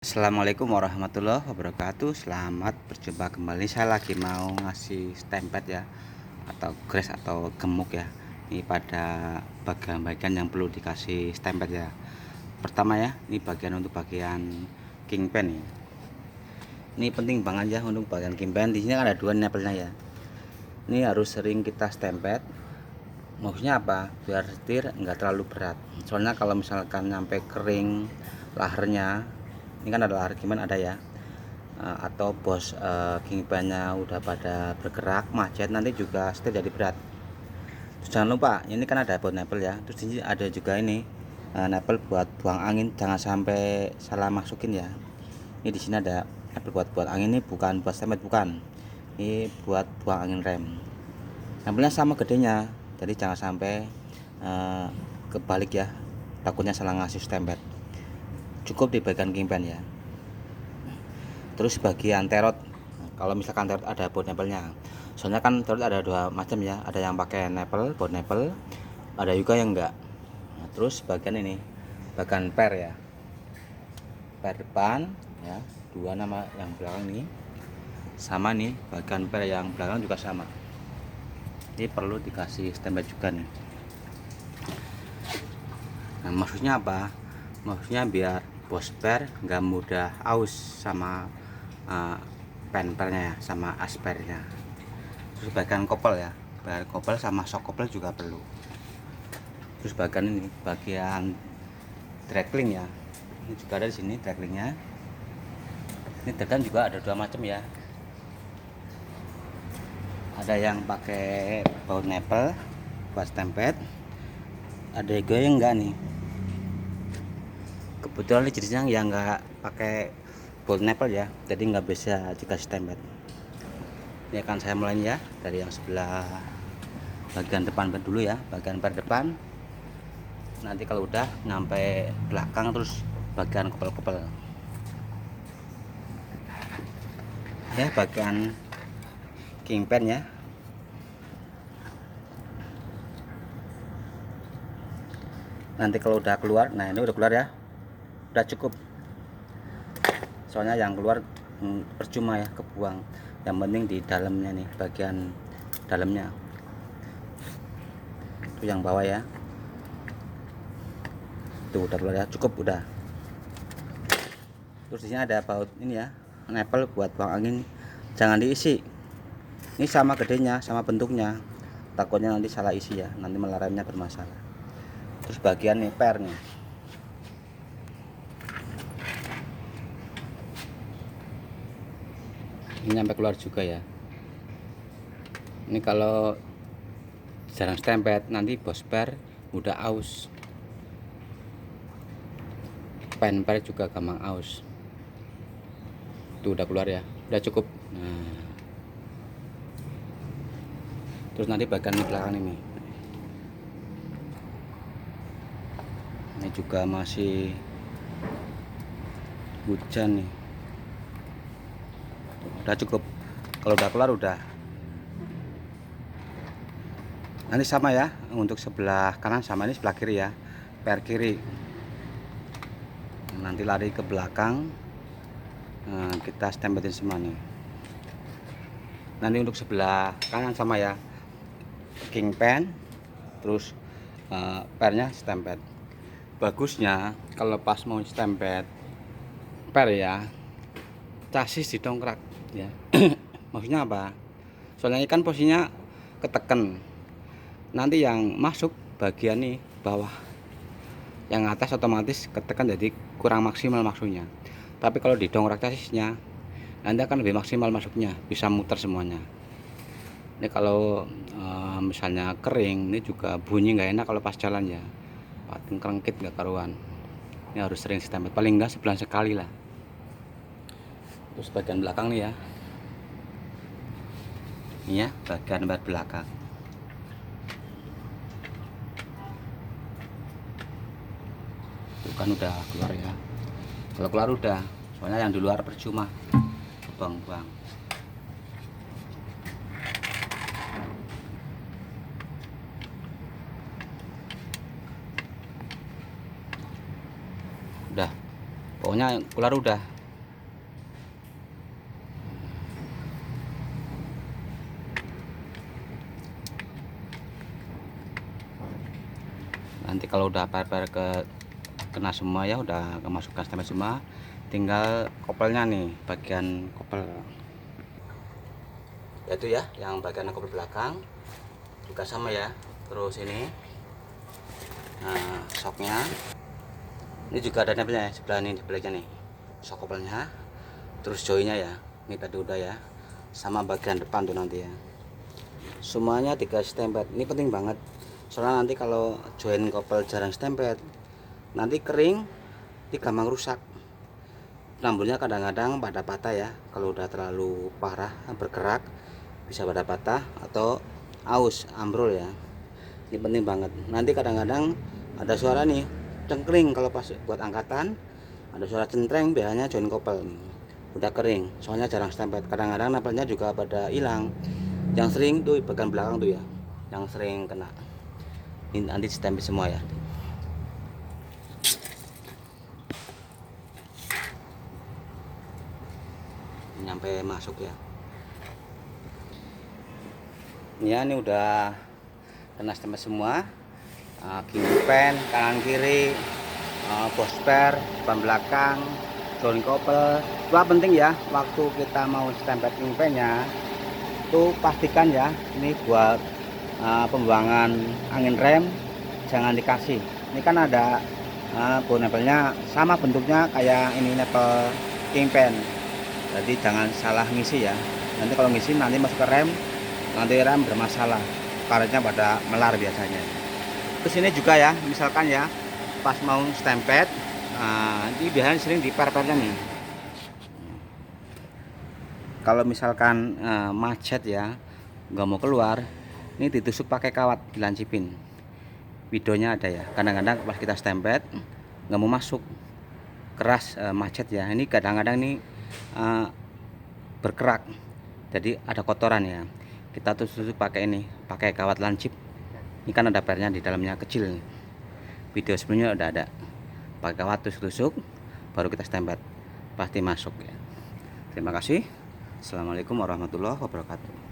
Assalamualaikum warahmatullahi wabarakatuh. Selamat berjumpa kembali. Saya lagi mau ngasih stempet ya, atau grease atau gemuk ya. Ini pada bagian-bagian yang perlu dikasih stempet ya. Pertama ya, ini bagian untuk bagian kingpin nih. Ini penting banget ya untuk bagian kingpin. Di sini kan ada dua nempelnya ya. Ini harus sering kita stempet. Maksudnya apa? Biar setir nggak terlalu berat. Soalnya kalau misalkan nyampe kering laharnya, ini kan ada lahar gimana ada ya, atau bos kingpinnya udah pada bergerak macet, nanti juga setir jadi berat. Terus jangan lupa ini kan ada buat nempel ya. Terus ini ada juga ini nempel buat buang angin, jangan sampai salah masukin ya. Ini di sini ada nempel buat angin, ini bukan buat stempet, bukan, ini buat buang angin rem. Nempelnya sama gedenya, jadi jangan sampai kebalik ya, takutnya salah ngasih stempet. Cukup di bagian kingpin ya. Terus bagian terot, kalau misalkan terot ada baut nempelnya. Soalnya kan terot ada dua macam ya, ada yang pakai nempel, baut nempel, ada juga yang enggak. Nah, terus bagian ini bagian per ya, per depan ya, dua nama yang belakang ini sama nih, bagian per yang belakang juga sama. Ini perlu dikasih stempel juga nih. Nah, maksudnya apa? Maksudnya biar bos per nggak mudah aus sama pen-pernya ya, sama aspernya. Terus bagian kopel ya, bagian kopel sama sok kopel juga perlu. Terus bagian ini bagian draggling ya, ini juga ada di sini draglingnya. Ini draggling juga ada dua macam ya, ada yang pakai baut nempel buat stempet, ada juga yang enggak nih. Kebetulan ini jenisnya yang enggak pakai baut nempel ya, jadi nggak bisa dikasih stempet. Ini akan saya mulai ya dari yang sebelah bagian depan dulu ya, bagian per depan. Nanti kalau udah sampai belakang terus bagian kopel-kopel ya, bagian kingpin ya. Nanti kalau udah keluar, nah ini udah keluar ya, udah cukup. Soalnya yang keluar percuma ya, kebuang. Yang penting di dalamnya nih, bagian dalamnya itu yang bawah ya, tuh udah keluar ya, cukup udah. Terus di sini ada baut ini ya, nempel buat buang angin, jangan diisi. Ini sama gedenya, sama bentuknya, takutnya nanti salah isi ya, nanti malah remnya bermasalah. Terus bagian nih per nih, ini sampai keluar juga ya. Ini kalau jarang stempet nanti bos per udah aus, pen per juga gampang aus. Tuh udah keluar ya, udah cukup. Nah, terus nanti bagian di belakang ini juga masih hujan nih, udah cukup. Kalau udah keluar udah. Nanti sama ya, untuk sebelah kanan sama ini sebelah kiri ya, per kiri. Nanti lari ke belakang, kita stempetin semua nih. Nanti untuk sebelah kanan sama ya, kingpin, terus pernya stempet. Bagusnya kalau pas mau stempet per ya, chassis didongkrak ya. Maksudnya apa? Soalnya ikan posisinya keteken, nanti yang masuk bagian nih bawah, yang atas otomatis ketekan jadi kurang maksimal maksudnya. Tapi kalau didongkrak chassisnya, nanti akan lebih maksimal masuknya, bisa muter semuanya. Ini kalau misalnya kering, ini juga bunyi nggak enak kalau pas jalan ya, pating kerengkit nggak karuan. Ini harus sering stempet, paling enggak sebulan sekali lah. Terus bagian belakang nih ya, ini ya bagian belakang. Tuh kan udah keluar ya, kalau keluar udah, soalnya yang di luar percuma, buang-buang. Udah pokoknya keluar udah. Nanti kalau udah par-par kena semua ya, udah kemasukan stempel semua, tinggal kopelnya nih, bagian kopel yaitu ya, yang bagian kopel belakang juga sama ya. Terus ini shocknya ini juga ada nempelnya ya, sebelah ini sebelah nih shock kopelnya. Terus joinnya ya, ini tadi udah ya, sama bagian depan tuh nanti ya, semuanya dikasih stempel. Ini penting banget, soalnya nanti kalau join kopel jarang stempel, nanti kering, ini gampang rusak. Rambutnya kadang-kadang pada patah ya, kalau udah terlalu parah bergerak bisa pada patah atau aus ambrol ya. Ini penting banget. Nanti kadang-kadang ada suara nih cengkring kalau pas buat angkatan, ada suara centreng, biasanya join kopel udah kering, soalnya jarang stempel. Kadang-kadang nempelnya juga pada hilang. Yang sering tuh bagian belakang tuh ya, yang sering kena. Ini nanti stempel semua ya. Nyampe masuk ya. Ini udah kena stempel semua. Kiri pen, kanan kiri, bosper, depan belakang, join kopel. Wah, penting ya, waktu kita mau stempel pennya tuh pastikan ya, ini buat pembuangan angin rem jangan dikasih. Ini kan ada bau nempelnya sama bentuknya kayak ini nempel kingpen, jadi jangan salah ngisi ya. Nanti kalau ngisi nanti masuk ke rem, nanti rem bermasalah, karetnya pada melar biasanya. Terus ini juga ya, misalkan ya pas mau stempel, ini biasanya sering di per-pernya nih. Kalau misalkan macet ya, nggak mau keluar, ini ditusuk pakai kawat, dilancipin. Videonya ada ya. Kadang-kadang pas kita stempel nggak mau masuk, keras, macet ya. Ini kadang-kadang ini berkerak, jadi ada kotoran ya. Kita tusuk pakai ini, pakai kawat lancip. Ini kan ada pernya di dalamnya kecil. Video sebelumnya udah ada. Pakai kawat tusuk-tusuk, baru kita stempel, pasti masuk ya. Terima kasih. Assalamualaikum warahmatullahi wabarakatuh.